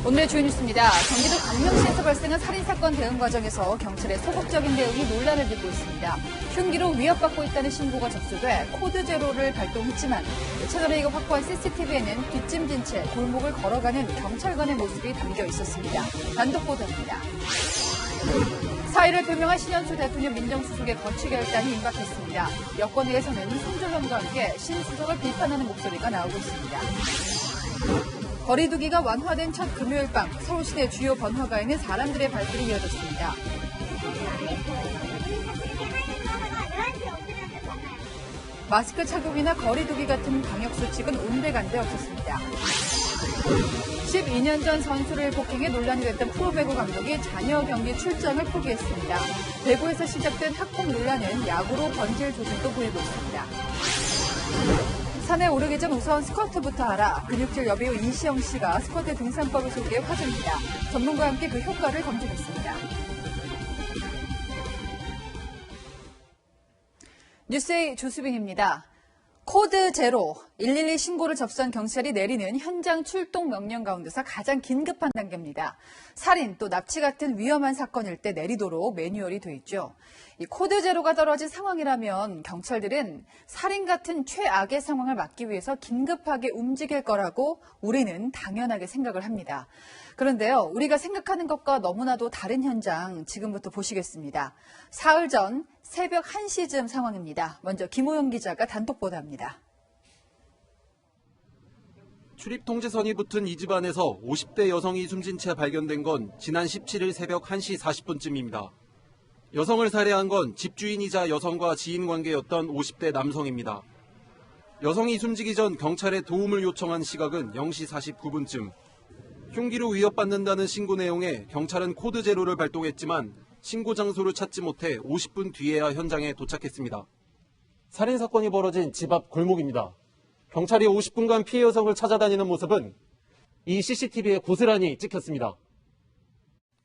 오늘의 주요 뉴스입니다. 경기도 광명시에서 발생한 살인사건 대응 과정에서 경찰의 소극적인 대응이 논란을 빚고 있습니다. 흉기로 위협받고 있다는 신고가 접수돼 코드 제로를 발동했지만 채널A가 확보한 CCTV에는 뒷짐진 채 골목을 걸어가는 경찰관의 모습이 담겨 있었습니다. 단독 보도입니다. 사의를 표명한 신현수 대통령 민정수석의 거취 결단이 임박했습니다. 여권 내에서는 손절론과 함께 신 수석을 비판하는 목소리가 나오고 있습니다. 거리두기가 완화된 첫 금요일 밤 서울시내 주요 번화가에는 사람들의 발길이 이어졌습니다. 마스크 착용이나 거리두기 같은 방역수칙은 온데간데 없었습니다. 12년 전 선수를 폭행해 논란이 됐던 프로배구 감독이 자녀 경기 출장을 포기했습니다. 배구에서 시작된 학폭 논란은 야구로 번질 조짐도 보이고 있습니다. 산에 오르기 전 우선 스쿼트부터 하라. 근육질 여배우 이시영 씨가 스쿼트 등산법을 소개해 화제입니다. 전문가와 함께 그 효과를 검증했습니다. 뉴스의 조수빈입니다. 코드 제로, 112 신고를 접수한 경찰이 내리는 현장 출동 명령 가운데서 가장 긴급한 단계입니다. 살인 또 납치 같은 위험한 사건일 때 내리도록 매뉴얼이 돼 있죠. 이 코드 제로가 떨어진 상황이라면 경찰들은 살인 같은 최악의 상황을 막기 위해서 긴급하게 움직일 거라고 우리는 당연하게 생각을 합니다. 그런데요, 우리가 생각하는 것과 너무나도 다른 현장 지금부터 보시겠습니다. 사흘 전 새벽 1시쯤 상황입니다. 먼저 김호영 기자가 단독 보도합니다. 출입 통제선이 붙은 이 집안에서 50대 여성이 숨진 채 발견된 건 지난 17일 새벽 1시 40분쯤입니다. 여성을 살해한 건 집주인이자 여성과 지인 관계였던 50대 남성입니다. 여성이 숨지기 전 경찰에 도움을 요청한 시각은 0시 49분쯤. 흉기로 위협받는다는 신고 내용에 경찰은 코드 제로를 발동했지만 신고 장소를 찾지 못해 50분 뒤에야 현장에 도착했습니다. 살인사건이 벌어진 집 앞 골목입니다. 경찰이 50분간 피해 여성을 찾아다니는 모습은 이 CCTV에 고스란히 찍혔습니다.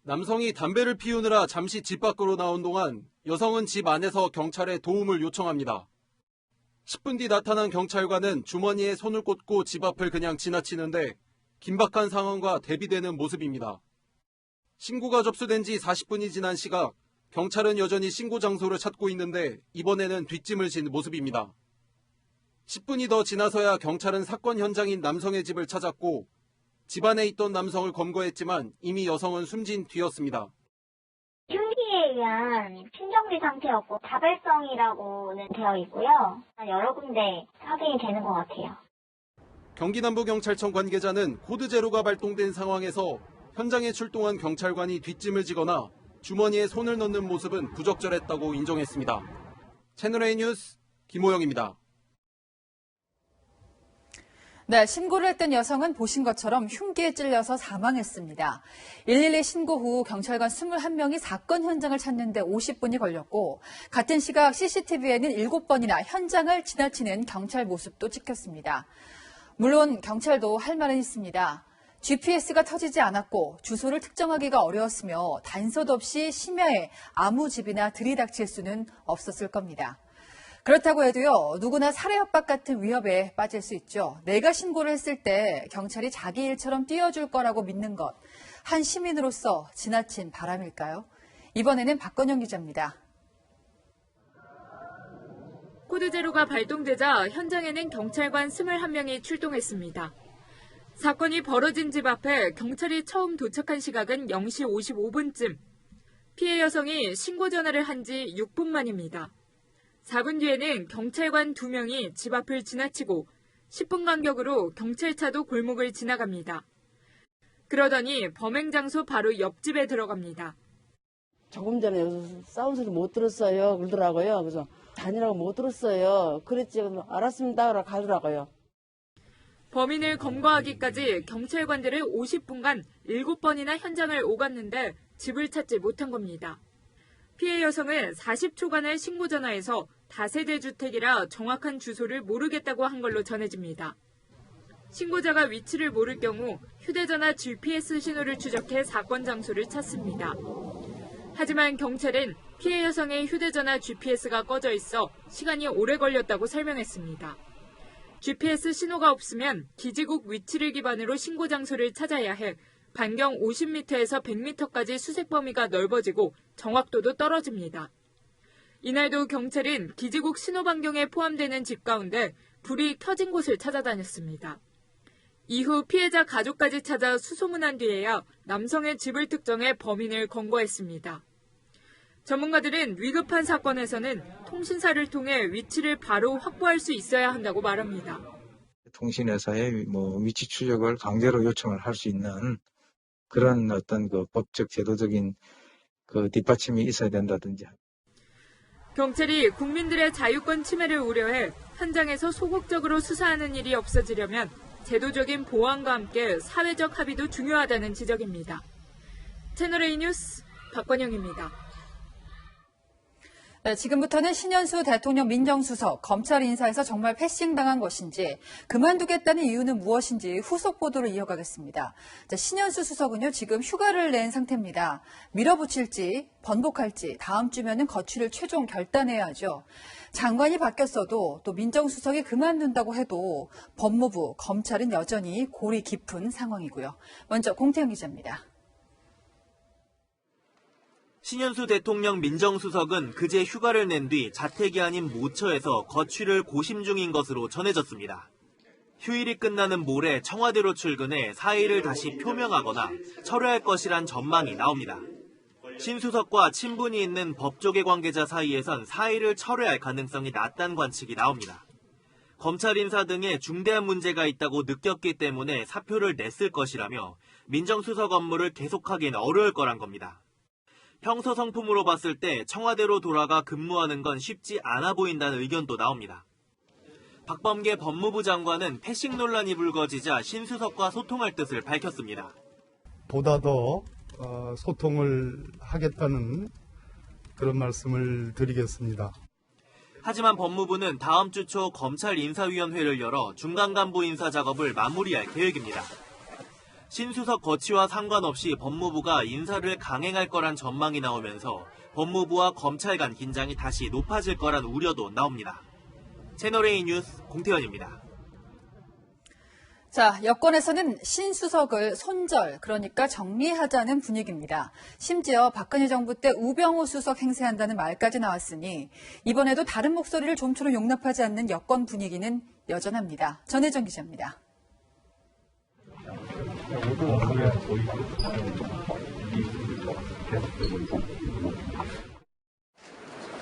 남성이 담배를 피우느라 잠시 집 밖으로 나온 동안 여성은 집 안에서 경찰에 도움을 요청합니다. 10분 뒤 나타난 경찰관은 주머니에 손을 꽂고 집 앞을 그냥 지나치는데 긴박한 상황과 대비되는 모습입니다. 신고가 접수된 지 40분이 지난 시각, 경찰은 여전히 신고 장소를 찾고 있는데 이번에는 뒷짐을 진 모습입니다. 10분이 더 지나서야 경찰은 사건 현장인 남성의 집을 찾았고 집안에 있던 남성을 검거했지만 이미 여성은 숨진 뒤였습니다. 흉기에 의한 심정지 상태였고 다발성이라고는 되어 있고요. 여러 군데 확인이 되는 것 같아요. 경기남부경찰청 관계자는 코드 제로가 발동된 상황에서 현장에 출동한 경찰관이 뒷짐을 지거나 주머니에 손을 넣는 모습은 부적절했다고 인정했습니다. 채널A 뉴스 김호영입니다. 네, 신고를 했던 여성은 보신 것처럼 흉기에 찔려서 사망했습니다. 112 신고 후 경찰관 21명이 사건 현장을 찾는데 50분이 걸렸고 같은 시각 CCTV에는 7번이나 현장을 지나치는 경찰 모습도 찍혔습니다. 물론 경찰도 할 말은 있습니다. GPS가 터지지 않았고 주소를 특정하기가 어려웠으며 단서도 없이 심야에 아무 집이나 들이닥칠 수는 없었을 겁니다. 그렇다고 해도요, 누구나 살해 협박 같은 위협에 빠질 수 있죠. 내가 신고를 했을 때 경찰이 자기 일처럼 뛰어줄 거라고 믿는 것, 한 시민으로서 지나친 바람일까요? 이번에는 박건영 기자입니다. 코드 제로가 발동되자 현장에는 경찰관 21명이 출동했습니다. 사건이 벌어진 집 앞에 경찰이 처음 도착한 시각은 0시 55분쯤. 피해 여성이 신고 전화를 한 지 6분 만입니다. 4분 뒤에는 경찰관 2명이 집 앞을 지나치고 10분 간격으로 경찰차도 골목을 지나갑니다. 그러더니 범행 장소 바로 옆집에 들어갑니다. 조금 전에 여기서 싸운 소리 못 들었어요 그러더라고요. 그래서 다니라고 못 들었어요. 그랬지 알았습니다 그러고 가더라고요. 범인을 검거하기까지 경찰관들은 50분간 7번이나 현장을 오갔는데 집을 찾지 못한 겁니다. 피해 여성은 40초간의 신고 전화에서 다세대 주택이라 정확한 주소를 모르겠다고 한 걸로 전해집니다. 신고자가 위치를 모를 경우 휴대전화 GPS 신호를 추적해 사건 장소를 찾습니다. 하지만 경찰은 피해 여성의 휴대전화 GPS가 꺼져 있어 시간이 오래 걸렸다고 설명했습니다. GPS 신호가 없으면 기지국 위치를 기반으로 신고 장소를 찾아야 해 반경 50m에서 100m까지 수색 범위가 넓어지고 정확도도 떨어집니다. 이날도 경찰은 기지국 신호반경에 포함되는 집 가운데 불이 켜진 곳을 찾아다녔습니다. 이후 피해자 가족까지 찾아 수소문한 뒤에야 남성의 집을 특정해 범인을 검거했습니다. 전문가들은 위급한 사건에서는 통신사를 통해 위치를 바로 확보할 수 있어야 한다고 말합니다. 통신회사의 위치 추적을 강제로 요청을 할 수 있는 그런 어떤 그 법적 제도적인 그 뒷받침이 있어야 된다든지. 경찰이 국민들의 자유권 침해를 우려해 현장에서 소극적으로 수사하는 일이 없어지려면 제도적인 보완과 함께 사회적 합의도 중요하다는 지적입니다. 채널A 뉴스 박건영입니다. 네, 지금부터는 신현수 대통령 민정수석, 검찰 인사에서 정말 패싱당한 것인지, 그만두겠다는 이유는 무엇인지 후속 보도를 이어가겠습니다. 자, 신현수 수석은요, 지금 휴가를 낸 상태입니다. 밀어붙일지, 번복할지, 다음 주면은 거취를 최종 결단해야 하죠. 장관이 바뀌었어도 또 민정수석이 그만둔다고 해도 법무부, 검찰은 여전히 골이 깊은 상황이고요. 먼저 공태영 기자입니다. 신현수 대통령 민정수석은 그제 휴가를 낸 뒤 자택이 아닌 모처에서 거취를 고심 중인 것으로 전해졌습니다. 휴일이 끝나는 모레 청와대로 출근해 사의를 다시 표명하거나 철회할 것이란 전망이 나옵니다. 신 수석과 친분이 있는 법조계 관계자 사이에선 사의를 철회할 가능성이 낮다는 관측이 나옵니다. 검찰 인사 등에 중대한 문제가 있다고 느꼈기 때문에 사표를 냈을 것이라며 민정수석 업무를 계속하기는 어려울 거란 겁니다. 평소 성품으로 봤을 때 청와대로 돌아가 근무하는 건 쉽지 않아 보인다는 의견도 나옵니다. 박범계 법무부 장관은 패싱 논란이 불거지자 신 수석과 소통할 뜻을 밝혔습니다. 보다 더 소통을 하겠다는 그런 말씀을 드리겠습니다. 하지만 법무부는 다음 주 초 검찰 인사위원회를 열어 중간 간부 인사 작업을 마무리할 계획입니다. 신 수석 거취와 상관없이 법무부가 인사를 강행할 거란 전망이 나오면서 법무부와 검찰 간 긴장이 다시 높아질 거란 우려도 나옵니다. 채널A 뉴스 공태현입니다. 자, 여권에서는 신 수석을 손절, 그러니까 정리하자는 분위기입니다. 심지어 박근혜 정부 때 우병우 수석 행세한다는 말까지 나왔으니 이번에도 다른 목소리를 좀처럼 용납하지 않는 여권 분위기는 여전합니다. 전혜정 기자입니다.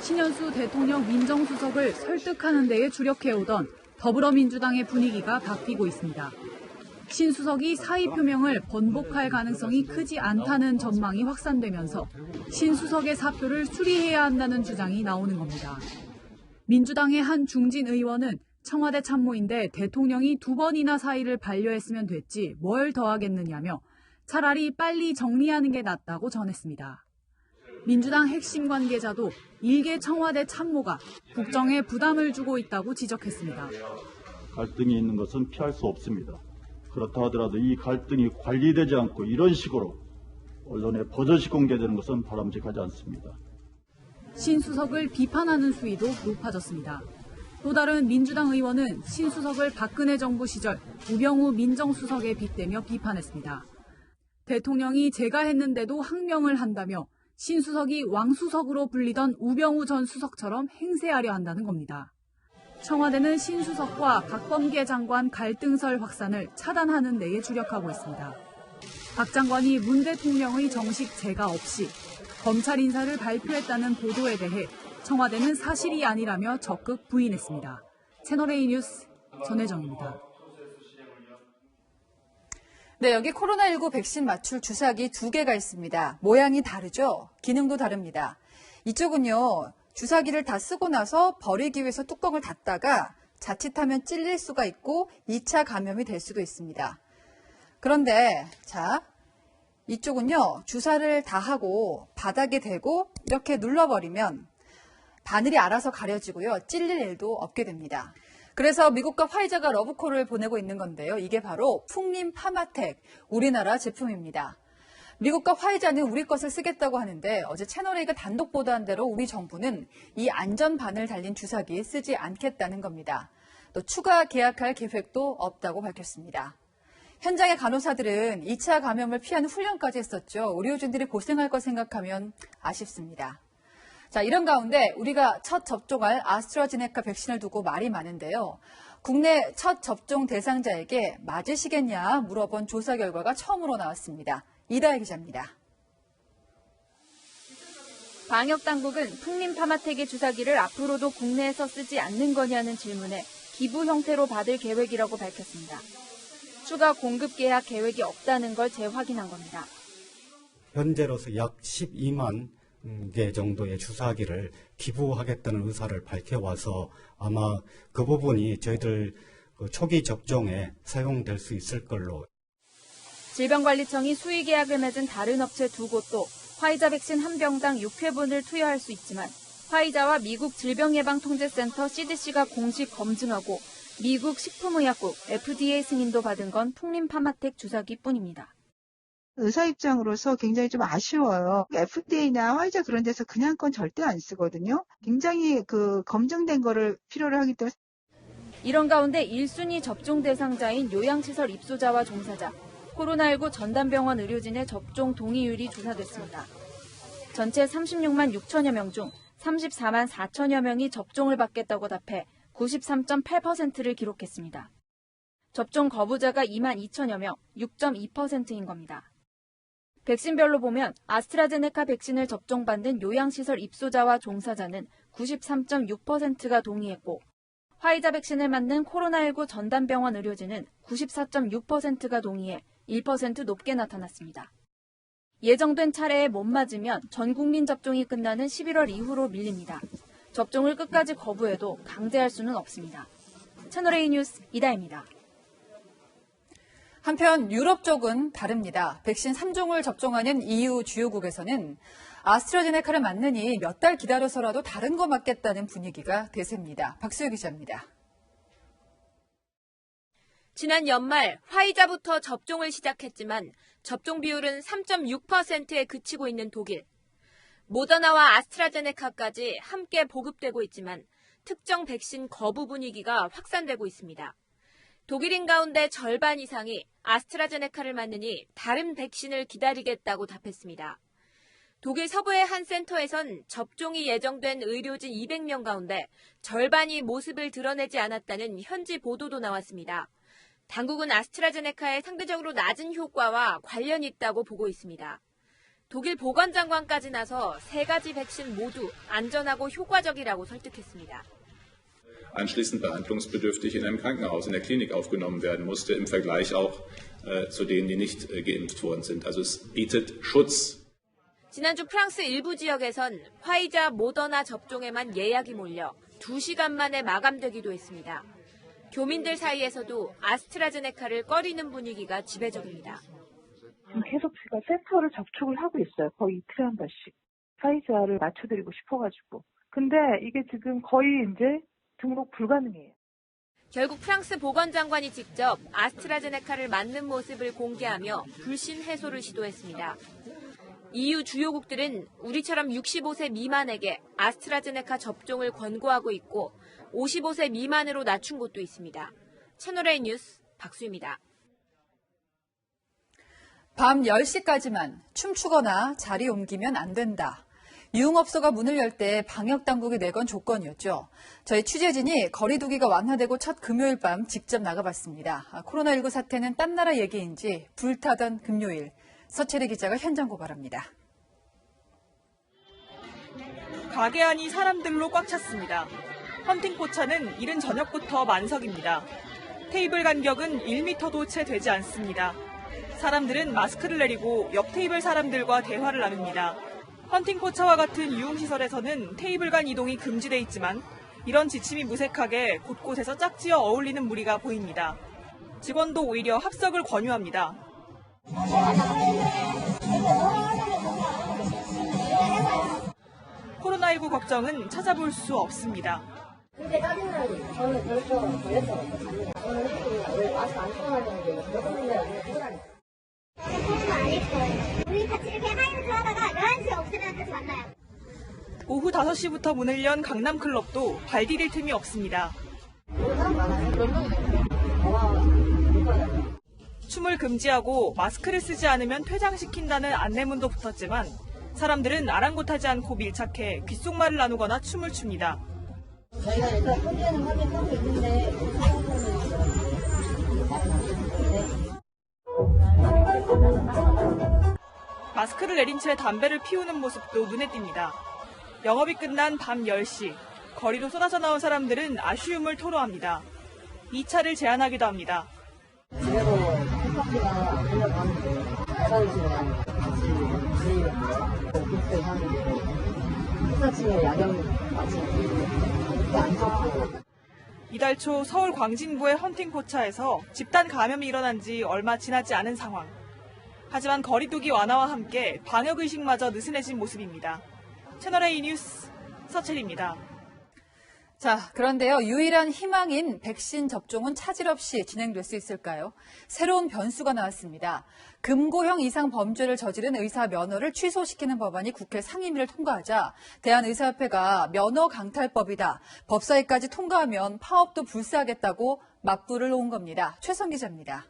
신현수 대통령 민정수석을 설득하는 데에 주력해오던 더불어민주당의 분위기가 바뀌고 있습니다. 신 수석이 사의 표명을 번복할 가능성이 크지 않다는 전망이 확산되면서 신 수석의 사표를 수리해야 한다는 주장이 나오는 겁니다. 민주당의 한 중진 의원은 청와대 참모인데 대통령이 2번이나 사의를 반려했으면 됐지 뭘 더 하겠느냐며 차라리 빨리 정리하는 게 낫다고 전했습니다. 민주당 핵심 관계자도 일개 청와대 참모가 국정에 부담을 주고 있다고 지적했습니다. 갈등이 있는 것은 피할 수 없습니다. 그렇다 하더라도 이 갈등이 관리되지 않고 이런 식으로 언론에 버젓이 공개되는 것은 바람직하지 않습니다. 신 수석을 비판하는 수위도 높아졌습니다. 또 다른 민주당 의원은 신 수석을 박근혜 정부 시절 우병우 민정수석에 빗대며 비판했습니다. 대통령이 제가 했는데도 항명을 한다며 신 수석이 왕수석으로 불리던 우병우 전 수석처럼 행세하려 한다는 겁니다. 청와대는 신 수석과 박범계 장관 갈등설 확산을 차단하는 데에 주력하고 있습니다. 박 장관이 문 대통령의 정식 제가 없이 검찰 인사를 발표했다는 보도에 대해 청와대는 사실이 아니라며 적극 부인했습니다. 채널A 뉴스 전혜정입니다. 네, 여기 코로나19 백신 맞출 주사기 2개가 있습니다. 모양이 다르죠? 기능도 다릅니다. 이쪽은요, 주사기를 다 쓰고 나서 버리기 위해서 뚜껑을 닫다가 자칫하면 찔릴 수가 있고 2차 감염이 될 수도 있습니다. 그런데 자, 이쪽은요, 주사를 다 하고 바닥에 대고 이렇게 눌러버리면 바늘이 알아서 가려지고요, 찔릴 일도 없게 됩니다. 그래서 미국과 화이자가 러브콜을 보내고 있는 건데요. 이게 바로 풍림 파마텍, 우리나라 제품입니다. 미국과 화이자는 우리 것을 쓰겠다고 하는데 어제 채널A가 단독 보도한 대로 우리 정부는 이 안전반을 달린 주사기 쓰지 않겠다는 겁니다. 또 추가 계약할 계획도 없다고 밝혔습니다. 현장의 간호사들은 2차 감염을 피하는 훈련까지 했었죠. 의료진들이 고생할 거 생각하면 아쉽습니다. 자, 이런 가운데 우리가 첫 접종할 아스트라제네카 백신을 두고 말이 많은데요. 국내 첫 접종 대상자에게 맞으시겠냐 물어본 조사 결과가 처음으로 나왔습니다. 이다혜 기자입니다. 방역당국은 풍림 파마텍의 주사기를 앞으로도 국내에서 쓰지 않는 거냐는 질문에 기부 형태로 받을 계획이라고 밝혔습니다. 추가 공급 계약 계획이 없다는 걸 재확인한 겁니다. 현재로서 약 12만 개 정도의 주사기를 기부하겠다는 의사를 밝혀와서 아마 그 부분이 저희들 초기 접종에 사용될 수 있을 걸로. 질병관리청이 수의 계약을 맺은 다른 업체 2곳도 화이자 백신 한 병당 6회분을 투여할 수 있지만 화이자와 미국 질병예방통제센터 CDC가 공식 검증하고 미국 식품의약국 FDA 승인도 받은 건 풍림 파마텍 주사기뿐입니다. 의사 입장으로서 굉장히 좀 아쉬워요. FDA나 화이자 그런 데서 그냥 건 절대 안 쓰거든요. 굉장히 검증된 거를 필요로 하기 때문에. 이런 가운데 1순위 접종 대상자인 요양시설 입소자와 종사자, 코로나19 전담병원 의료진의 접종 동의율이 조사됐습니다. 전체 36만 6천여 명 중 34만 4천여 명이 접종을 받겠다고 답해 93.8%를 기록했습니다. 접종 거부자가 2만 2천여 명, 6.2%인 겁니다. 백신별로 보면 아스트라제네카 백신을 접종받는 요양시설 입소자와 종사자는 93.6%가 동의했고 화이자 백신을 맞는 코로나19 전담병원 의료진은 94.6%가 동의해 1% 높게 나타났습니다. 예정된 차례에 못 맞으면 전 국민 접종이 끝나는 11월 이후로 밀립니다. 접종을 끝까지 거부해도 강제할 수는 없습니다. 채널A 뉴스 이다혜입니다. 한편 유럽 쪽은 다릅니다. 백신 3종을 접종하는 EU 주요국에서는 아스트라제네카를 맞느니 몇 달 기다려서라도 다른 거 맞겠다는 분위기가 대세입니다. 박수유 기자입니다. 지난 연말 화이자부터 접종을 시작했지만 접종 비율은 3.6%에 그치고 있는 독일. 모더나와 아스트라제네카까지 함께 보급되고 있지만 특정 백신 거부 분위기가 확산되고 있습니다. 독일인 가운데 절반 이상이 아스트라제네카를 맞느니 다른 백신을 기다리겠다고 답했습니다. 독일 서부의 한 센터에선 접종이 예정된 의료진 200명 가운데 절반이 모습을 드러내지 않았다는 현지 보도도 나왔습니다. 당국은 아스트라제네카의 상대적으로 낮은 효과와 관련이 있다고 보고 있습니다. 독일 보건장관까지 나서 세 가지 백신 모두 안전하고 효과적이라고 설득했습니다. Anschließend behandlungsbedürftig in einem Krankenhaus, in der Klinik aufgenommen werden musste, im Vergleich auch zu denen, die nicht geimpft worden sind. Also es bietet Schutz. 지난주 프랑스 일부 지역에선 화이자, 모더나 접종에만 예약이 몰려 2시간 만에 마감되기도 했습니다. 교민들 사이에서도 아스트라제네카를 꺼리는 분위기가 지배적입니다. 지금 계속 제가 센터를 접촉을 하고 있어요. 거의 이틀에 한 번씩. 화이자를 맞춰드리고 싶어가지고. 근데 이게 지금 거의 이제 등록 불가능해요. 결국 프랑스 보건장관이 직접 아스트라제네카를 맞는 모습을 공개하며 불신 해소를 시도했습니다. EU 주요국들은 우리처럼 65세 미만에게 아스트라제네카 접종을 권고하고 있고 55세 미만으로 낮춘 곳도 있습니다. 채널A 뉴스 박수입니다. 밤 10시까지만 춤추거나 자리 옮기면 안 된다. 유흥업소가 문을 열 때 방역당국이 내건 조건이었죠. 저희 취재진이 거리두기가 완화되고 첫 금요일 밤 직접 나가봤습니다. 코로나19 사태는 딴 나라 얘기인지 불타던 금요일. 서채리 기자가 현장 고발합니다. 가게 안이 사람들로 꽉 찼습니다. 헌팅포차는 이른 저녁부터 만석입니다. 테이블 간격은 1m도 채 되지 않습니다. 사람들은 마스크를 내리고 옆 테이블 사람들과 대화를 나눕니다. 헌팅포차와 같은 유흥시설에서는 테이블 간 이동이 금지돼 있지만 이런 지침이 무색하게 곳곳에서 짝지어 어울리는 무리가 보입니다. 직원도 오히려 합석을 권유합니다. 코로나19 걱정은 찾아볼 수 없습니다. 근데 짜증나는 저는 벌써 걸렸어요. 저는 왜 마스크 안 쓰고 하는데 몇 번인데 안 쓰고 다녔어요. 저는 안 했어요. 우리 같이 이렇게 하이브를 하다가 11시에 없으면 다시 만나요. 오후 5시부터 문을 연 강남클럽도 발 디딜 틈이 없습니다. 춤을 금지하고 마스크를 쓰지 않으면 퇴장시킨다는 안내문도 붙었지만 사람들은 아랑곳하지 않고 밀착해 귓속말을 나누거나 춤을 춥니다. 저희가 일단 통제는 하고 있는데 마스크를 내린 채 담배를 피우는 모습도 눈에 띕니다. 영업이 끝난 밤 10시, 거리로 쏟아져 나온 사람들은 아쉬움을 토로합니다. 2차를 제안하기도 합니다. 그래도 힙합이나 들려가는데 사회시랑 같이 저희가 그때 하는데 스타치의 야경 같이 안 좋고. 이달 초 서울 광진구의 헌팅 포차에서 집단 감염이 일어난 지 얼마 지나지 않은 상황. 하지만 거리두기 완화와 함께 방역의식마저 느슨해진 모습입니다. 채널A 뉴스 서채리입니다. 자, 그런데요. 유일한 희망인 백신 접종은 차질 없이 진행될 수 있을까요? 새로운 변수가 나왔습니다. 금고형 이상 범죄를 저지른 의사 면허를 취소시키는 법안이 국회 상임위를 통과하자 대한의사협회가 면허 강탈법이다. 법사위까지 통과하면 파업도 불사하겠다고 맞불을 놓은 겁니다. 최성 기자입니다.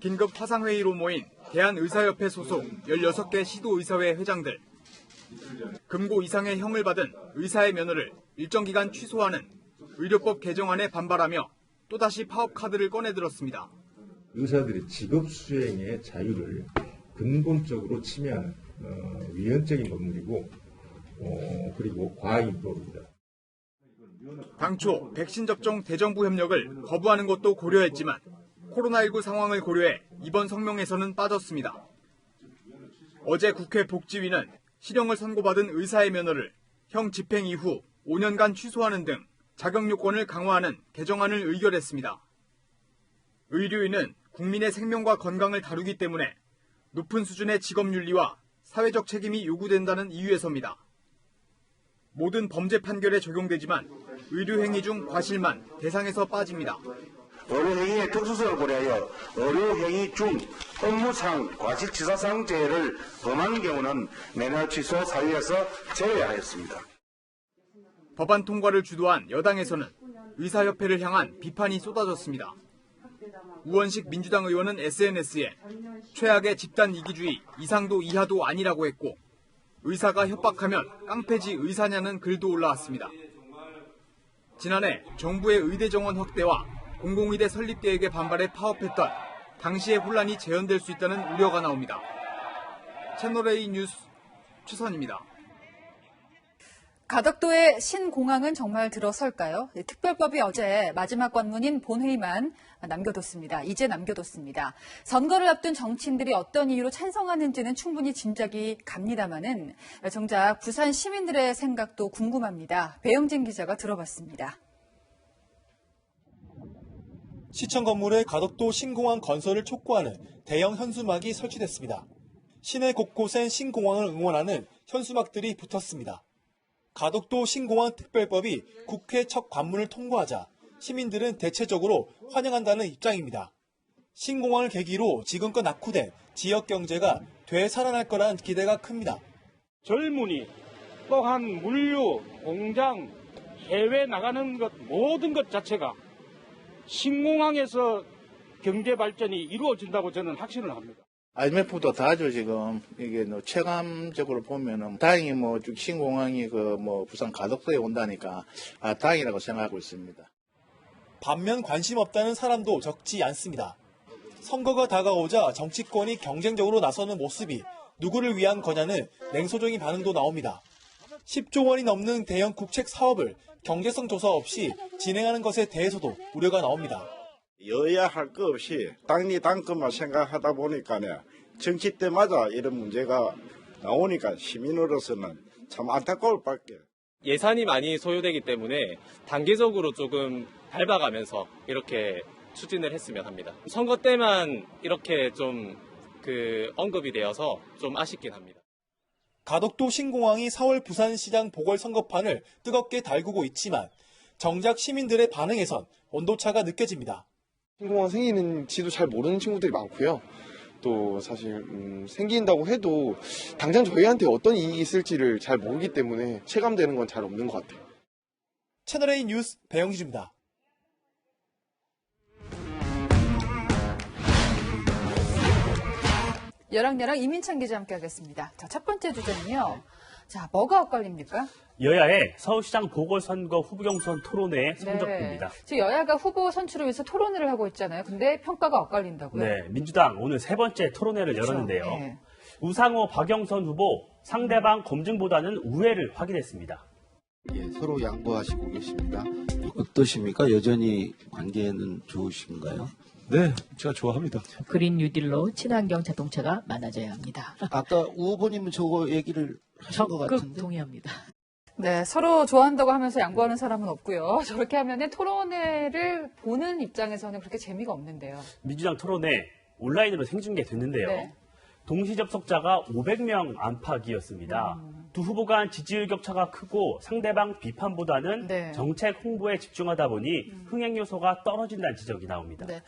긴급 화상회의로 모인 대한의사협회 소속 16개 시도의사회 회장들. 금고 이상의 형을 받은 의사의 면허를 일정 기간 취소하는 의료법 개정안에 반발하며 또다시 파업 카드를 꺼내들었습니다. 의사들의 직업 수행의 자유를 근본적으로 침해하는 위헌적인 법률이고 그리고 과잉법입니다. 당초 백신 접종 대정부 협력을 거부하는 것도 고려했지만 코로나19 상황을 고려해 이번 성명에서는 빠졌습니다. 어제 국회 복지위는 실형을 선고받은 의사의 면허를 형 집행 이후 5년간 취소하는 등 자격 요건을 강화하는 개정안을 의결했습니다. 의료인은 국민의 생명과 건강을 다루기 때문에 높은 수준의 직업윤리와 사회적 책임이 요구된다는 이유에서입니다. 모든 범죄 판결에 적용되지만 의료행위 중 과실만 대상에서 빠집니다. 의료행위의 특수성을 고려하여 의료행위 중 업무상 과실치사상죄를 범한 경우는 면허 취소 사유에서 제외하였습니다. 법안 통과를 주도한 여당에서는 의사협회를 향한 비판이 쏟아졌습니다. 우원식 민주당 의원은 SNS에 최악의 집단 이기주의 이상도 이하도 아니라고 했고 의사가 협박하면 깡패지 의사냐는 글도 올라왔습니다. 지난해 정부의 의대 정원 확대와 공공의대 설립 계획에 반발해 파업했던 당시의 혼란이 재현될 수 있다는 우려가 나옵니다. 채널A 뉴스 최선입니다. 가덕도의 신공항은 정말 들어설까요? 특별법이 어제 마지막 관문인 본회의만 남겨뒀습니다. 이제 남겨뒀습니다. 선거를 앞둔 정치인들이 어떤 이유로 찬성하는지는 충분히 짐작이 갑니다만은 정작 부산 시민들의 생각도 궁금합니다. 배영진 기자가 들어봤습니다. 시청 건물에 가덕도 신공항 건설을 촉구하는 대형 현수막이 설치됐습니다. 시내 곳곳엔 신공항을 응원하는 현수막들이 붙었습니다. 가덕도 신공항 특별법이 국회 첫 관문을 통과하자 시민들은 대체적으로 환영한다는 입장입니다. 신공항을 계기로 지금껏 낙후된 지역 경제가 되살아날 거란 기대가 큽니다. 젊은이, 또한 물류, 공장, 해외 나가는 것 모든 것 자체가 신공항에서 경제 발전이 이루어진다고 저는 확신을 합니다. IMF도 다죠, 지금. 이게 체감적으로 보면은, 다행히 신공항이 부산 가덕도에 온다니까, 다행이라고 생각하고 있습니다. 반면 관심 없다는 사람도 적지 않습니다. 선거가 다가오자 정치권이 경쟁적으로 나서는 모습이 누구를 위한 거냐는 냉소적인 반응도 나옵니다. 10조 원이 넘는 대형 국책 사업을 경제성 조사 없이 진행하는 것에 대해서도 우려가 나옵니다. 여야 할 것 없이 당리 당것만 생각하다 보니까 정치 때마다 이런 문제가 나오니까 시민으로서는 참 안타까울 밖에. 예산이 많이 소요되기 때문에 단계적으로 조금 밟아가면서 이렇게 추진을 했으면 합니다. 선거 때만 이렇게 좀 언급이 되어서 좀 아쉽긴 합니다. 가덕도 신공항이 4월 부산시장 보궐선거판을 뜨겁게 달구고 있지만 정작 시민들의 반응에선 온도차가 느껴집니다. 신공항 생기는지도 잘 모르는 친구들이 많고요. 또 사실 생긴다고 해도 당장 저희한테 어떤 이익이 있을지를 잘 모르기 때문에 체감되는 건 잘 없는 것 같아요. 채널A 뉴스 배영진입니다. 여랑여랑 이민찬 기자 함께하겠습니다. 자, 첫 번째 주제는요. 자, 뭐가 엇갈립니까? 여야의 서울시장 보궐선거 후보 경선 토론회 성적표입니다. 네. 지금 여야가 후보 선출을 위해서 토론회를 하고 있잖아요. 근데 평가가 엇갈린다고요? 네, 민주당 오늘 세 번째 토론회를 그렇죠. 열었는데요. 네. 우상호, 박영선 후보 상대방 검증보다는 우회를 확인했습니다. 예, 서로 양보하시고 계십니다. 어떠십니까? 여전히 관계는 좋으신가요? 네, 제가 좋아합니다. 그린 뉴딜로 친환경 자동차가 많아져야 합니다. 아까 우 후보님은 저거 얘기를 하신 것 적극 같은데. 동의합니다. 네, 서로 좋아한다고 하면서 양보하는 사람은 없고요. 저렇게 하면은 토론회를 보는 입장에서는 그렇게 재미가 없는데요. 민주당 토론회 온라인으로 생중계됐는데요. 네. 동시 접속자가 500명 안팎이었습니다. 두 후보 간 지지율 격차가 크고 상대방 비판보다는 네. 정책 홍보에 집중하다 보니 흥행 요소가 떨어진다는 지적이 나옵니다. 네.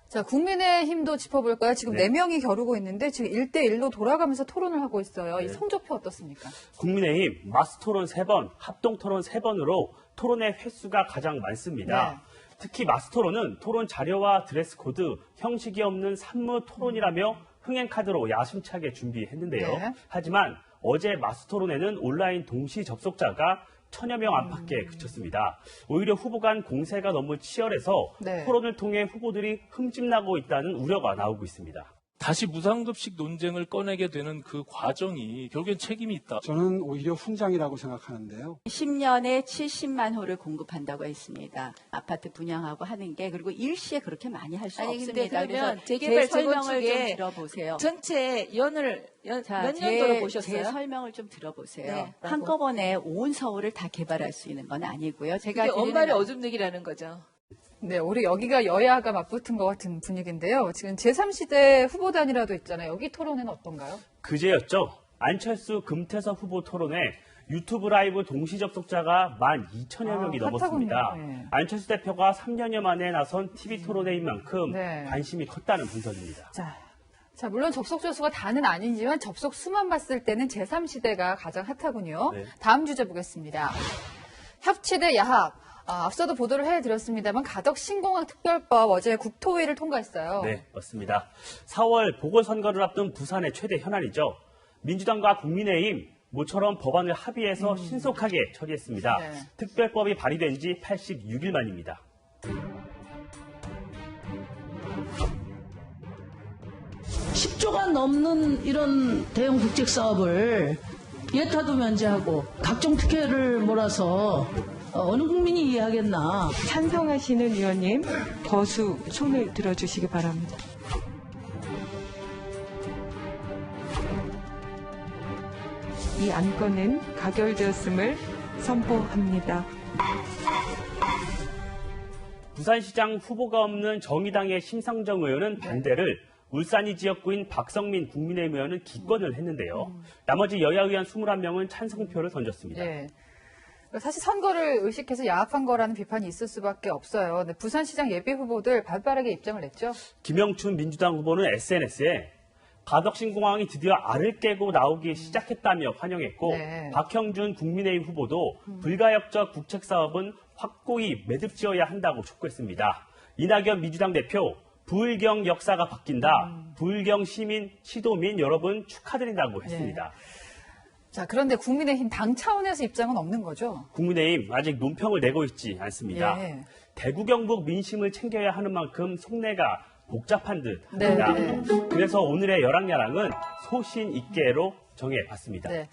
자, 국민의힘도 짚어볼까요? 지금 네. 4명이 겨루고 있는데 지금 1대1로 돌아가면서 토론을 하고 있어요. 이 네. 성적표 어떻습니까? 국민의힘 마스토론 3번, 합동토론 3번으로 토론의 횟수가 가장 많습니다. 네. 특히 마스토론은 토론 자료와 드레스 코드, 형식이 없는 산무 토론이라며 흥행 카드로 야심차게 준비했는데요. 네. 하지만 어제 마스토론에는 온라인 동시 접속자가 1000여 명 안팎에 그쳤습니다. 오히려 후보 간 공세가 너무 치열해서 네. 토론을 통해 후보들이 흠집나고 있다는 우려가 나오고 있습니다. 다시 무상급식 논쟁을 꺼내게 되는 그 과정이 결국엔 책임이 있다. 저는 오히려 훈장이라고 생각하는데요. 10년에 70만 호를 공급한다고 했습니다. 아파트 분양하고 하는 게 그리고 일시에 그렇게 많이 할 수 없습니다. 그러면 그래서 재개발 제 설명을 좀 재건축에 들어보세요. 전체 연을 몇 제 년도로 보셨어요? 설명을 좀 들어보세요. 네. 한꺼번에 온 서울을 다 개발할 수 있는 건 아니고요. 제가 그게 드리는 엄발의 어둠룩이라는 거죠. 네, 우리 여기가 여야가 맞붙은 것 같은 분위기인데요. 지금 제3시대 후보단이라도 있잖아요. 여기 토론회는 어떤가요? 그제였죠. 안철수, 금태섭 후보 토론회 유튜브 라이브 동시 접속자가 12,000여 명이 넘었습니다. 핫하군요. 네. 안철수 대표가 3년여 만에 나선 TV 토론회인 만큼 네. 관심이 컸다는 분석입니다. 자, 물론 접속자 수가 다는 아니지만 접속 수만 봤을 때는 제3시대가 가장 핫하군요. 네. 다음 주제 보겠습니다. 협치대 야합. 앞서도 보도를 해드렸습니다만 가덕 신공항 특별법 어제 국토회의를 통과했어요. 네, 맞습니다. 4월 보궐선거를 앞둔 부산의 최대 현안이죠. 민주당과 국민의힘 모처럼 법안을 합의해서 신속하게 처리했습니다. 네. 특별법이 발의된 지 86일 만입니다. (10조가) 넘는 이런 대형 국책 사업을 예타도 면제하고 각종 특혜를 몰아서 어느 국민이 이해하겠나. 찬성하시는 의원님 거수 손을 들어주시기 바랍니다. 이 안건은 가결되었음을 선포합니다. 부산시장 후보가 없는 정의당의 심상정 의원은 반대를, 울산이 지역구인 박성민 국민의힘 의원은 기권을 했는데요. 나머지 여야 의원 21명은 찬성표를 던졌습니다. 네. 사실 선거를 의식해서 야합한 거라는 비판이 있을 수밖에 없어요. 근데 부산시장 예비 후보들 발빠르게 입장을 냈죠. 김영춘 민주당 후보는 SNS에 가덕신공항이 드디어 알을 깨고 나오기 시작했다며 환영했고, 네. 박형준 국민의힘 후보도 불가역적 국책사업은 확고히 매듭지어야 한다고 촉구했습니다. 이낙연 민주당 대표, 부울경 역사가 바뀐다. 부울경 시민, 시도민 여러분 축하드린다고 했습니다. 자, 그런데 국민의힘 당 차원에서 입장은 없는 거죠? 국민의힘 아직 논평을 내고 있지 않습니다. 예. 대구 경북 민심을 챙겨야 하는 만큼 속내가 복잡한 듯합니다. 네. 그래서 오늘의 여랑야랑은 소신 있게로 정해봤습니다. 네.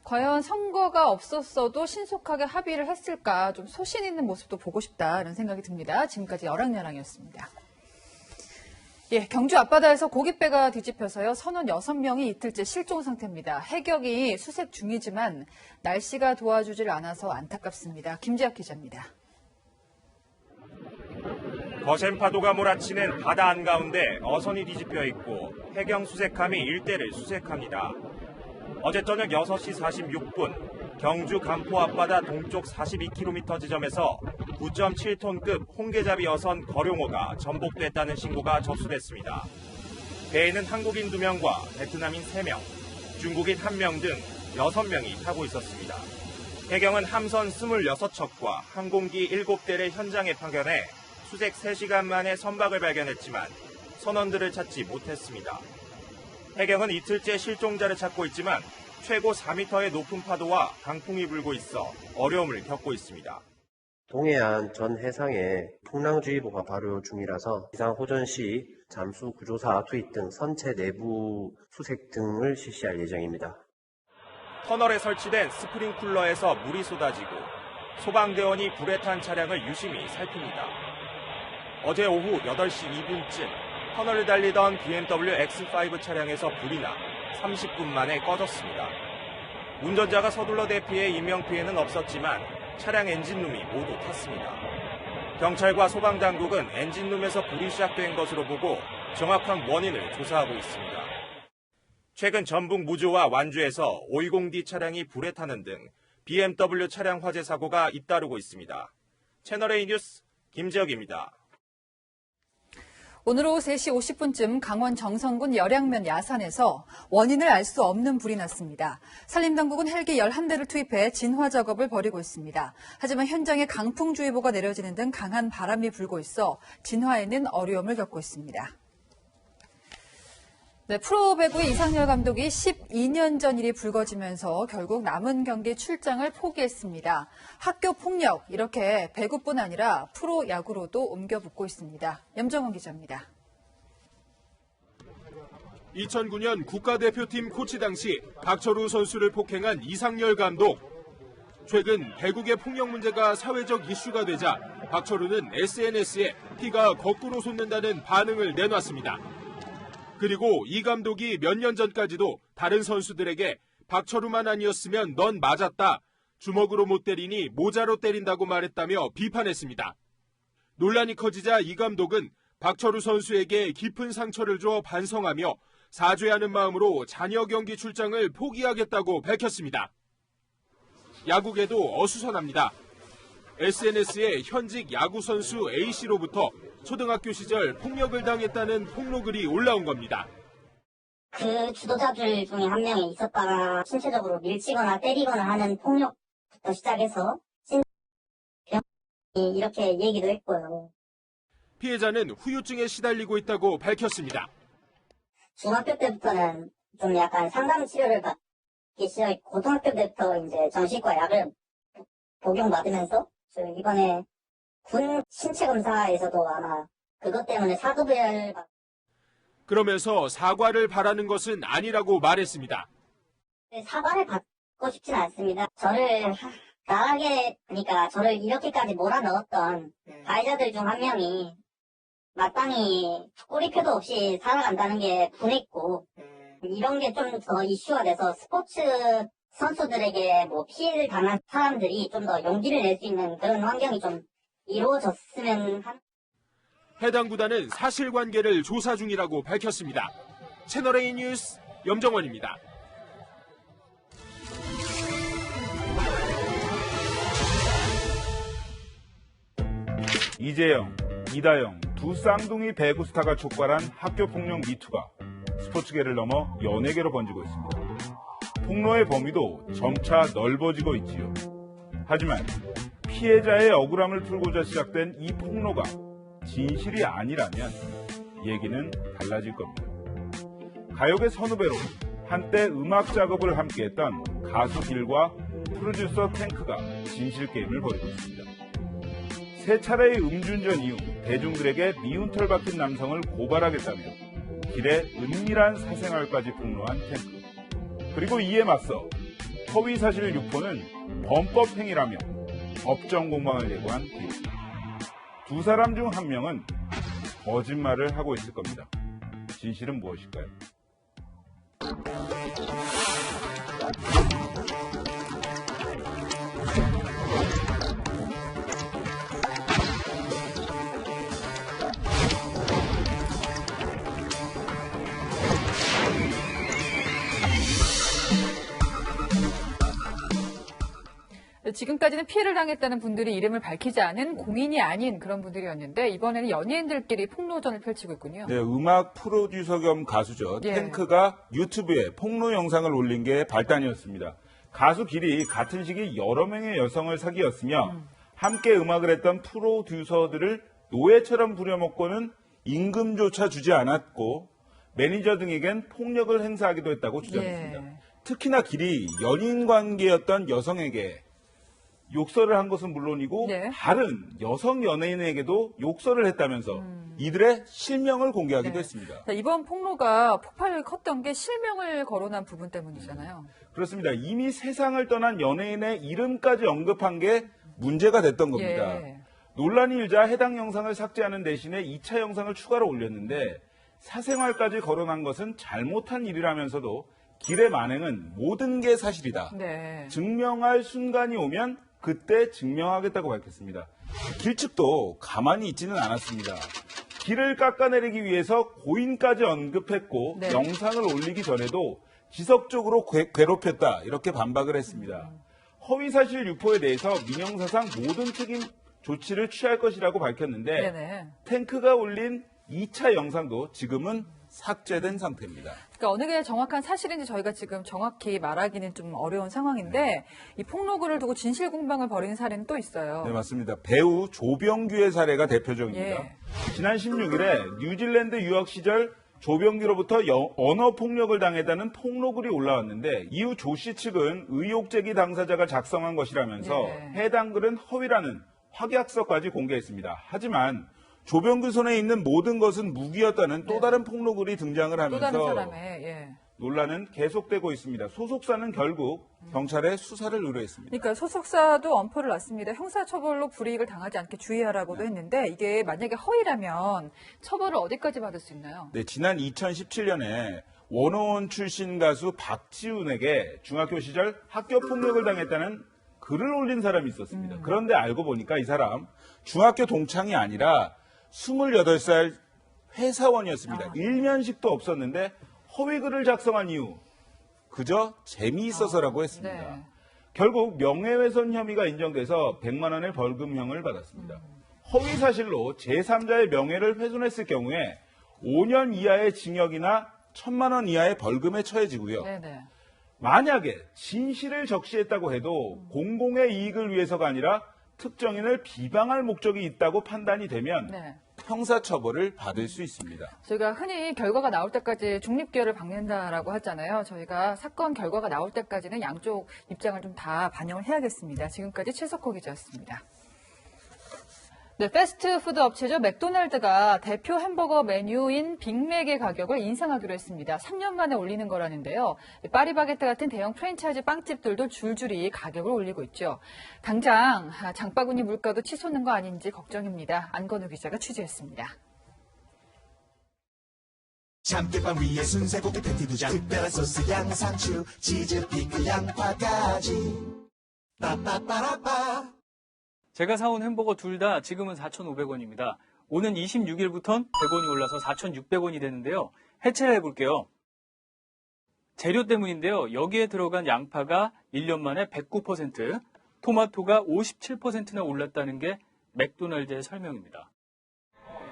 과연 선거가 없었어도 신속하게 합의를 했을까, 좀 소신 있는 모습도 보고 싶다는 생각이 듭니다. 지금까지 여랑야랑이었습니다. 예, 경주 앞바다에서 고깃배가 뒤집혀서요, 선원 6명이 이틀째 실종 상태입니다. 해경이 수색 중이지만 날씨가 도와주질 않아서 안타깝습니다. 김재학 기자입니다. 거센 파도가 몰아치는 바다 한가운데 어선이 뒤집혀 있고 해경 수색함이 일대를 수색합니다. 어제 저녁 6시 46분 경주 간포 앞바다 동쪽 42km 지점에서 9.7톤급 홍게잡이 어선 거룡호가 전복됐다는 신고가 접수됐습니다. 배에는 한국인 2명과 베트남인 3명, 중국인 1명 등 6명이 타고 있었습니다. 해경은 함선 26척과 항공기 7대를 현장에 파견해 수색 3시간 만에 선박을 발견했지만 선원들을 찾지 못했습니다. 해경은 이틀째 실종자를 찾고 있지만 최고 4m의 높은 파도와 강풍이 불고 있어 어려움을 겪고 있습니다. 동해안 전 해상에 풍랑주의보가 발효 중이라서 비상호전 시 잠수 구조사 투입 등 선체 내부 수색 등을 실시할 예정입니다. 터널에 설치된 스프링쿨러에서 물이 쏟아지고 소방대원이 불에 탄 차량을 유심히 살핍니다. 어제 오후 8시 2분쯤 터널을 달리던 BMW X5 차량에서 불이 나 30분 만에 꺼졌습니다. 운전자가 서둘러 대피해 인명피해는 없었지만 차량 엔진룸이 모두 탔습니다. 경찰과 소방당국은 엔진룸에서 불이 시작된 것으로 보고 정확한 원인을 조사하고 있습니다. 최근 전북 무주와 완주에서 520D 차량이 불에 타는 등 BMW 차량 화재 사고가 잇따르고 있습니다. 채널A 뉴스 김재혁입니다. 오늘 오후 3시 50분쯤 강원 정선군 열양면 야산에서 원인을 알 수 없는 불이 났습니다. 산림당국은 헬기 11대를 투입해 진화 작업을 벌이고 있습니다. 하지만 현장에 강풍주의보가 내려지는 등 강한 바람이 불고 있어 진화에는 어려움을 겪고 있습니다. 네, 프로배구의 이상열 감독이 12년 전 일이 불거지면서 결국 남은 경기 출장을 포기했습니다. 학교 폭력, 이렇게 배구뿐 아니라 프로야구로도 옮겨붙고 있습니다. 염정원 기자입니다. 2009년 국가대표팀 코치 당시 박철우 선수를 폭행한 이상열 감독. 최근 배구계 폭력 문제가 사회적 이슈가 되자 박철우는 SNS에 피가 거꾸로 솟는다는 반응을 내놨습니다. 그리고 이 감독이 몇 년 전까지도 다른 선수들에게 박철우만 아니었으면 넌 맞았다. 주먹으로 못 때리니 모자로 때린다고 말했다며 비판했습니다. 논란이 커지자 이 감독은 박철우 선수에게 깊은 상처를 줘 반성하며 사죄하는 마음으로 자녀 경기 출장을 포기하겠다고 밝혔습니다. 야구계도 어수선합니다. SNS에 현직 야구선수 A씨로부터 초등학교 시절 폭력을 당했다는 폭로글이 올라온 겁니다. 그 주도자들 중에 한 명이 있었다가 신체적으로 밀치거나 때리거나 하는 폭력부터 시작해서 이렇게 얘기도 했고요. 피해자는 후유증에 시달리고 있다고 밝혔습니다. 중학교 때부터는 좀 약간 상담 치료를 받기 시작, 고등학교 때부터 이제 정신과 약을 복용받으면서 이번에 군 신체 검사에서도 아마 그것 때문에 사급을 그러면서 사과를 바라는 것은 아니라고 말했습니다. 사과를 받고 싶진 않습니다. 저를 나가게 그러니까 저를 이렇게까지 몰아넣었던 가해자들 중 한 명이 마땅히 꼬리표도 없이 살아간다는 게 분했고 이런 게 좀 더 이슈가 돼서 스포츠 선수들에게 뭐 피해를 당한 사람들이 좀 더 용기를 낼 수 있는 그런 환경이 좀 이루어졌으면 하는. 해당 구단은 사실관계를 조사 중이라고 밝혔습니다. 채널A 뉴스 염정원입니다. 이재영, 이다영 두 쌍둥이 배구 스타가 촉발한 학교폭력 미투가 스포츠계를 넘어 연예계로 번지고 있습니다. 폭로의 범위도 점차 넓어지고 있지요. 하지만 피해자의 억울함을 풀고자 시작된 이 폭로가 진실이 아니라면 얘기는 달라질 겁니다. 가요계 선후배로 한때 음악 작업을 함께했던 가수 길과 프로듀서 탱크가 진실 게임을 벌이고 있습니다. 세 차례의 음주운전 이후 대중들에게 미운털 박힌 남성을 고발하겠다며 길의 은밀한 사생활까지 폭로한 탱크. 그리고 이에 맞서 허위사실 유포는 범법행위라며 법정 공방을 예고한 길. 두 사람 중 한 명은 거짓말을 하고 있을 겁니다. 진실은 무엇일까요? 지금까지는 피해를 당했다는 분들이 이름을 밝히지 않은 공인이 아닌 그런 분들이었는데 이번에는 연예인들끼리 폭로전을 펼치고 있군요. 네, 음악 프로듀서 겸 가수죠. 예. 탱크가 유튜브에 폭로 영상을 올린 게 발단이었습니다. 가수 길이 같은 시기 여러 명의 여성을 사귀었으며 함께 음악을 했던 프로듀서들을 노예처럼 부려먹고는 임금조차 주지 않았고 매니저 등에겐 폭력을 행사하기도 했다고 주장했습니다. 예. 특히나 길이 연인 관계였던 여성에게 욕설을 한 것은 물론이고 네. 다른 여성 연예인에게도 욕설을 했다면서 이들의 실명을 공개하기도 네. 했습니다. 자, 이번 폭로가 폭발력이 컸던 게 실명을 거론한 부분 때문이잖아요. 그렇습니다. 이미 세상을 떠난 연예인의 이름까지 언급한 게 문제가 됐던 겁니다. 예. 논란이 일자 해당 영상을 삭제하는 대신에 2차 영상을 추가로 올렸는데 사생활까지 거론한 것은 잘못한 일이라면서도 길의 만행은 모든 게 사실이다. 네. 증명할 순간이 오면 그때 증명하겠다고 밝혔습니다. 길 측도 가만히 있지는 않았습니다. 길을 깎아내리기 위해서 고인까지 언급했고 네. 영상을 올리기 전에도 지속적으로 괴롭혔다 이렇게 반박을 했습니다. 허위사실 유포에 대해서 민형사상 모든 책임 조치를 취할 것이라고 밝혔는데 네네. 탱크가 올린 2차 영상도 지금은 삭제된 상태입니다. 그러니까 어느 게 정확한 사실인지 저희가 지금 정확히 말하기는 좀 어려운 상황인데 이 폭로글을 두고 진실 공방을 벌이는 사례는 또 있어요. 네, 맞습니다. 배우 조병규의 사례가 대표적입니다. 예. 지난 16일에 뉴질랜드 유학 시절 조병규로부터 언어 폭력을 당했다는 폭로글이 올라왔는데 이후 조 씨 측은 의혹 제기 당사자가 작성한 것이라면서 예. 해당 글은 허위라는 확약서까지 공개했습니다. 하지만 조병규 손에 있는 모든 것은 무기였다는 또 다른 폭로글이 등장을 또 하면서 다른 사람의 예. 논란은 계속되고 있습니다. 소속사는 결국 경찰에 수사를 의뢰했습니다. 그러니까 소속사도 엄포를 놨습니다. 형사처벌로 불이익을 당하지 않게 주의하라고도 했는데 이게 만약에 허위라면 처벌을 어디까지 받을 수 있나요? 네, 지난 2017년에 원어원 출신 가수 박지훈에게 중학교 시절 학교 폭력을 당했다는 글을 올린 사람이 있었습니다. 그런데 알고 보니까 이 사람 중학교 동창이 아니라 28살 회사원이었습니다. 일면식도 없었는데 허위 글을 작성한 이유 그저 재미있어서라고 했습니다. 네. 결국 명예훼손 혐의가 인정돼서 100만 원의 벌금형을 받았습니다. 허위 사실로 제3자의 명예를 훼손했을 경우에 5년 이하의 징역이나 1,000만 원 이하의 벌금에 처해지고요. 네네. 만약에 진실을 적시했다고 해도 공공의 이익을 위해서가 아니라 특정인을 비방할 목적이 있다고 판단이 되면 네. 형사처벌을 받을 수 있습니다. 저희가 흔히 결과가 나올 때까지 중립기여를 박는다라고 하잖아요. 저희가 사건 결과가 나올 때까지는 양쪽 입장을 좀 다 반영을 해야겠습니다. 지금까지 최석호 기자였습니다. 네, 패스트푸드 업체죠. 맥도날드가 대표 햄버거 메뉴인 빅맥의 가격을 인상하기로 했습니다. 3년 만에 올리는 거라는데요. 파리바게뜨 같은 대형 프랜차이즈 빵집들도 줄줄이 가격을 올리고 있죠. 당장 장바구니 물가도 치솟는 거 아닌지 걱정입니다. 안건우 기자가 취재했습니다. 참깨빵 위에 순세고기 패티 2장 특별한 소스 양상추 치즈 피클 양파까지 빠빠빠라빠. 제가 사온 햄버거 둘 다 지금은 4,500원입니다. 오는 26일부터는 100원이 올라서 4,600원이 되는데요. 해체를 해볼게요. 재료 때문인데요. 여기에 들어간 양파가 1년 만에 109%, 토마토가 57%나 올랐다는 게 맥도날드의 설명입니다.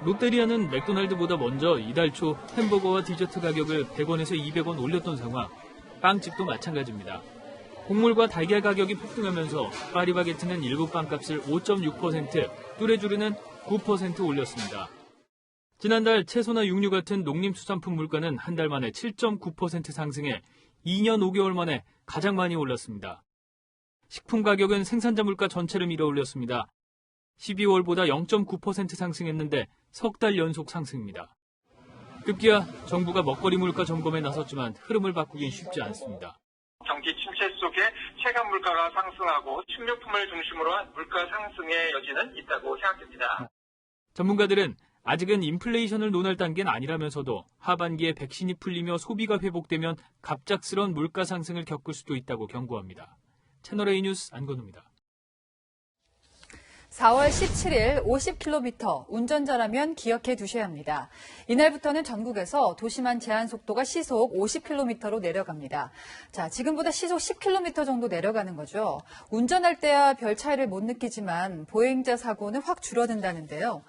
롯데리아는 맥도날드보다 먼저 이달 초 햄버거와 디저트 가격을 100원에서 200원 올렸던 상황, 빵집도 마찬가지입니다. 곡물과 달걀 가격이 폭등하면서 파리바게뜨는 일부 빵값을 5.6%, 뚜레쥬르는 9% 올렸습니다. 지난달 채소나 육류 같은 농림수산품 물가는 한 달 만에 7.9% 상승해 2년 5개월 만에 가장 많이 올랐습니다. 식품 가격은 생산자 물가 전체를 밀어올렸습니다. 12월보다 0.9% 상승했는데 석 달 연속 상승입니다. 급기야 정부가 먹거리 물가 점검에 나섰지만 흐름을 바꾸긴 쉽지 않습니다. 경기 침체 속에 체감 물가가 상승하고 식료품을 중심으로 한 물가 상승의 여지는 있다고 생각됩니다. 전문가들은 아직은 인플레이션을 논할 단계는 아니라면서도 하반기에 백신이 풀리며 소비가 회복되면 갑작스러운 물가 상승을 겪을 수도 있다고 경고합니다. 채널A 뉴스 안건우입니다. 4월 17일 50km 운전자라면 기억해 두셔야 합니다. 이날부터는 전국에서 도시만 제한 속도가 시속 50km로 내려갑니다. 자, 지금보다 시속 10km 정도 내려가는 거죠. 운전할 때야 별 차이를 못 느끼지만 보행자 사고는 확 줄어든다는데요.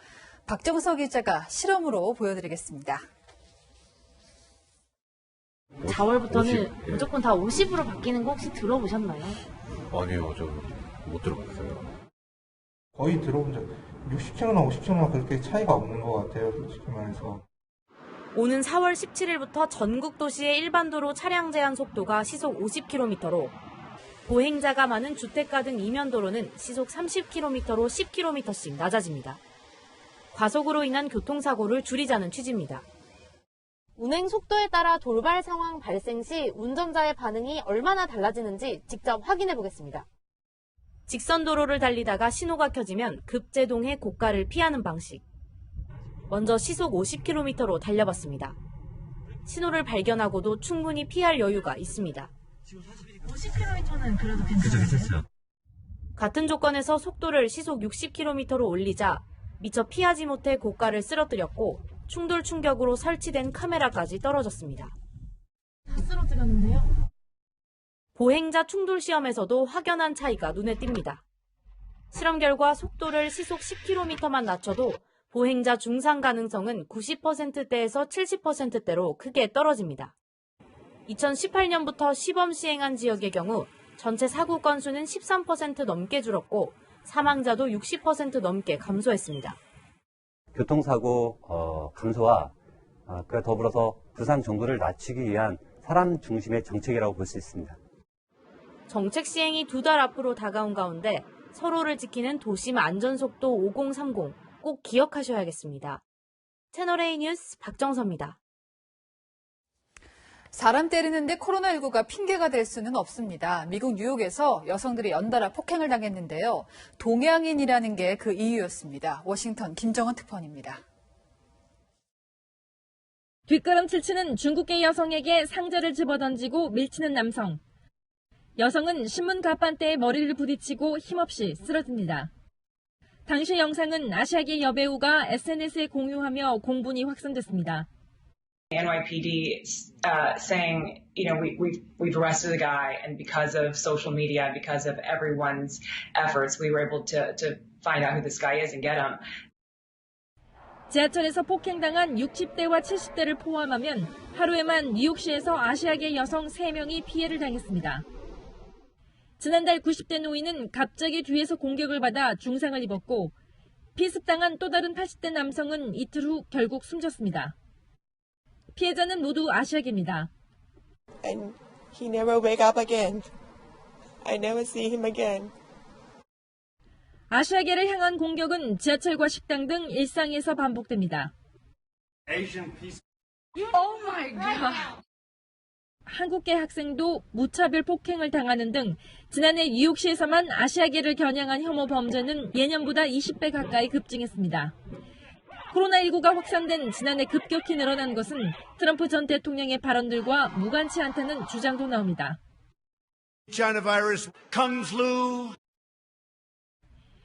박정석 기자가 실험으로 보여드리겠습니다. 4월부터는 무조건 다 50으로 바뀌는 거 혹시 들어보셨나요? 아니요, 저 못 들어봤어요. 거의 들어본 적 60km나 50km나 그렇게 차이가 없는 것 같아요, 솔직히 말해서. 오는 4월 17일부터 전국 도시의 일반도로 차량 제한 속도가 시속 50km로, 보행자가 많은 주택가 등 이면도로는 시속 30km로 10km씩 낮아집니다. 과속으로 인한 교통사고를 줄이자는 취지입니다. 운행 속도에 따라 돌발 상황 발생 시 운전자의 반응이 얼마나 달라지는지 직접 확인해 보겠습니다. 직선 도로를 달리다가 신호가 켜지면 급제동해 고가를 피하는 방식. 먼저 시속 50km로 달려봤습니다. 신호를 발견하고도 충분히 피할 여유가 있습니다. 50km는 그래도 괜찮았어요? 같은 조건에서 속도를 시속 60km로 올리자 미처 피하지 못해 고가를 쓰러뜨렸고 충돌 충격으로 설치된 카메라까지 떨어졌습니다. 다 쓰러뜨렸는데요? 보행자 충돌 시험에서도 확연한 차이가 눈에 띕니다. 실험 결과 속도를 시속 10km만 낮춰도 보행자 중상 가능성은 90%대에서 70%대로 크게 떨어집니다. 2018년부터 시범 시행한 지역의 경우 전체 사고 건수는 13% 넘게 줄었고 사망자도 60% 넘게 감소했습니다. 교통사고 감소와 그 더불어서 부상 정도를 낮추기 위한 사람 중심의 정책이라고 볼 수 있습니다. 정책 시행이 2달 앞으로 다가온 가운데 서로를 지키는 도심 안전속도 5030 꼭 기억하셔야겠습니다. 채널A 뉴스 박정서입니다. 사람 때리는데 코로나19가 핑계가 될 수는 없습니다. 미국 뉴욕에서 여성들이 연달아 폭행을 당했는데요. 동양인이라는 게 그 이유였습니다. 워싱턴 김정은 특파원입니다. 뒷걸음질 치는 중국계 여성에게 상자를 집어던지고 밀치는 남성. 여성은 신문 갑판대에 머리를 부딪히고 힘없이 쓰러집니다. 당시 영상은 아시아계 여배우가 SNS에 공유하며 공분이 확산됐습니다. NYPD saying, we've arrested the guy, and because of social media, because of everyone's efforts, we were able to find out who this guy is and get him. 지하철에서 폭행당한 60대와 70대를 포함하면 하루에만 뉴욕시에서 아시아계 여성 3명이 피해를 당했습니다. 지난달 90대 노인은 갑자기 뒤에서 공격을 받아 중상을 입었고 피습당한 또 다른 80대 남성은 이틀 후 결국 숨졌습니다. 피해자는 모두 아시아계입니다. And he never wake up again. I never see him again. 아시아계를 향한 공격은 지하철과 식당 등 일상에서 반복됩니다. Oh my God. 한국계 학생도 무차별 폭행을 당하는 등 지난해 뉴욕시에서만 아시아계를 겨냥한 혐오 범죄는 예년보다 20배 가까이 급증했습니다. 코로나19가 확산된 지난해 급격히 늘어난 것은 트럼프 전 대통령의 발언들과 무관치 않다는 주장도 나옵니다.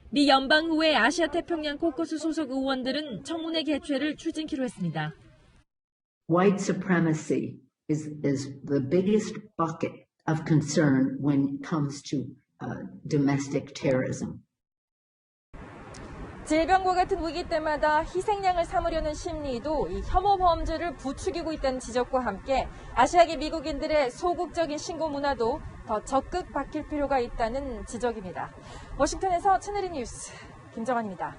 미 연방의회 아시아 태평양 코커스 소속 의원들은 청문회 개최를 추진키로 했습니다. White supremacy is the biggest bucket of concern when it comes to domestic terrorism. 질병과 같은 위기 때마다 희생양을 삼으려는 심리도 이 혐오 범죄를 부추기고 있다는 지적과 함께 아시아계 미국인들의 소극적인 신고 문화도 더 적극 바뀔 필요가 있다는 지적입니다. 워싱턴에서 채널A 뉴스 김정환입니다.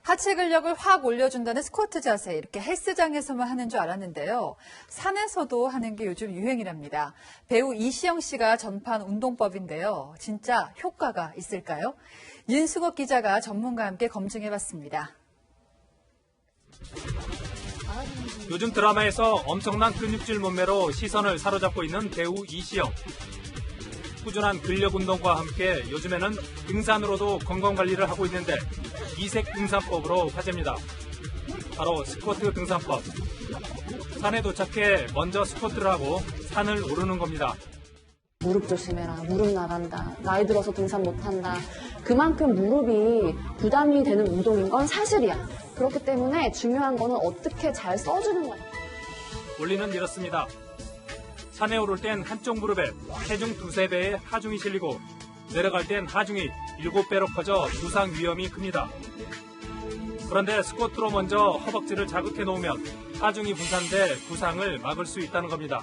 하체 근력을 확 올려준다는 스쿼트 자세, 이렇게 헬스장에서만 하는 줄 알았는데요. 산에서도 하는 게 요즘 유행이랍니다. 배우 이시영 씨가 전파한 운동법인데요. 진짜 효과가 있을까요? 윤수국 기자가 전문가와 함께 검증해봤습니다. 요즘 드라마에서 엄청난 근육질 몸매로 시선을 사로잡고 있는 배우 이시영. 꾸준한 근력 운동과 함께 요즘에는 등산으로도 건강관리를 하고 있는데 이색 등산법으로 화제입니다. 바로 스쿼트 등산법. 산에 도착해 먼저 스쿼트를 하고 산을 오르는 겁니다. 무릎 조심해라, 무릎 나간다, 나이 들어서 등산 못한다. 그만큼 무릎이 부담이 되는 운동인 건 사실이야. 그렇기 때문에 중요한 거는 어떻게 잘 써주는 거야. 원리는 이렇습니다. 산에 오를 땐 한쪽 무릎에 체중 2~3배의 하중이 실리고 내려갈 땐 하중이 7배로 커져 부상 위험이 큽니다. 그런데 스쿼트로 먼저 허벅지를 자극해 놓으면 하중이 분산돼 부상을 막을 수 있다는 겁니다.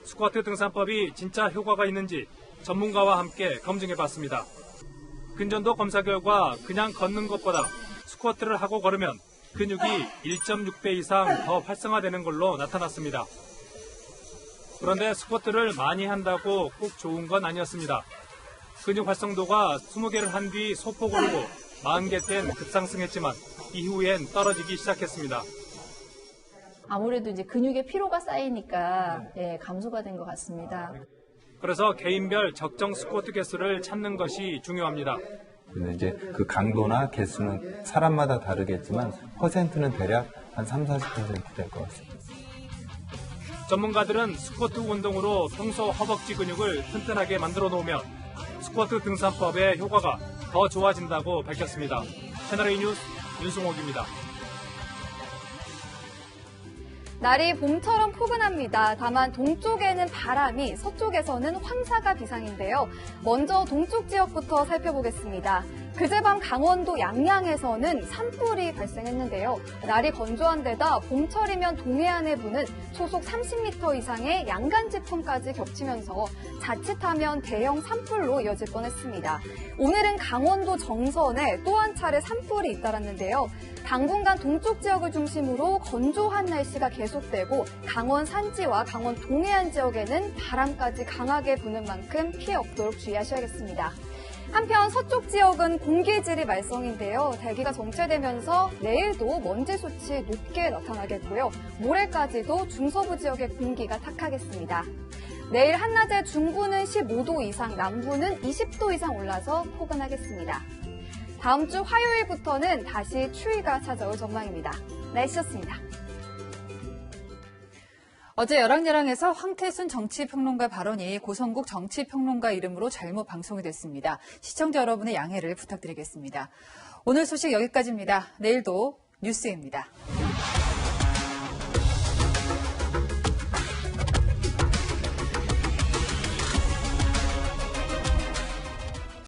스쿼트 등산법이 진짜 효과가 있는지 전문가와 함께 검증해봤습니다. 근전도 검사 결과 그냥 걷는 것보다 스쿼트를 하고 걸으면 근육이 1.6배 이상 더 활성화되는 걸로 나타났습니다. 그런데 스쿼트를 많이 한다고 꼭 좋은 건 아니었습니다. 근육 활성도가 20개를 한 뒤 소폭 오르고 40개 땐 급상승했지만 이후엔 떨어지기 시작했습니다. 아무래도 이제 근육에 피로가 쌓이니까 감소가 된 것 같습니다. 그래서 개인별 적정 스쿼트 개수를 찾는 것이 중요합니다. 근데 이제 그 강도나 개수는 사람마다 다르겠지만 퍼센트는 대략 한 30-40% 될 것 같습니다. 전문가들은 스쿼트 운동으로 평소 허벅지 근육을 튼튼하게 만들어 놓으면 스쿼트 등산법의 효과가 더 좋아진다고 밝혔습니다. 채널A 뉴스 윤승옥입니다. 날이 봄처럼 포근합니다. 다만 동쪽에는 바람이, 서쪽에서는 황사가 비상인데요. 먼저 동쪽 지역부터 살펴보겠습니다. 그제밤 강원도 양양에서는 산불이 발생했는데요. 날이 건조한 데다 봄철이면 동해안에 부는 초속 30m 이상의 양간지풍까지 겹치면서 자칫하면 대형 산불로 이어질 뻔했습니다. 오늘은 강원도 정선에 또 한 차례 산불이 잇따랐는데요. 당분간 동쪽 지역을 중심으로 건조한 날씨가 계속되고 강원 산지와 강원 동해안 지역에는 바람까지 강하게 부는 만큼 피해 없도록 주의하셔야겠습니다. 한편 서쪽 지역은 공기질이 말썽인데요. 대기가 정체되면서 내일도 먼지 수치 높게 나타나겠고요. 모레까지도 중서부 지역의 공기가 탁하겠습니다. 내일 한낮에 중부는 15도 이상, 남부는 20도 이상 올라서 포근하겠습니다. 다음 주 화요일부터는 다시 추위가 찾아올 전망입니다. 날씨였습니다. 어제 열왕열왕에서 황태순 정치평론가 발언이 고성국 정치평론가 이름으로 잘못 방송이 됐습니다. 시청자 여러분의 양해를 부탁드리겠습니다. 오늘 소식 여기까지입니다. 내일도 뉴스입니다.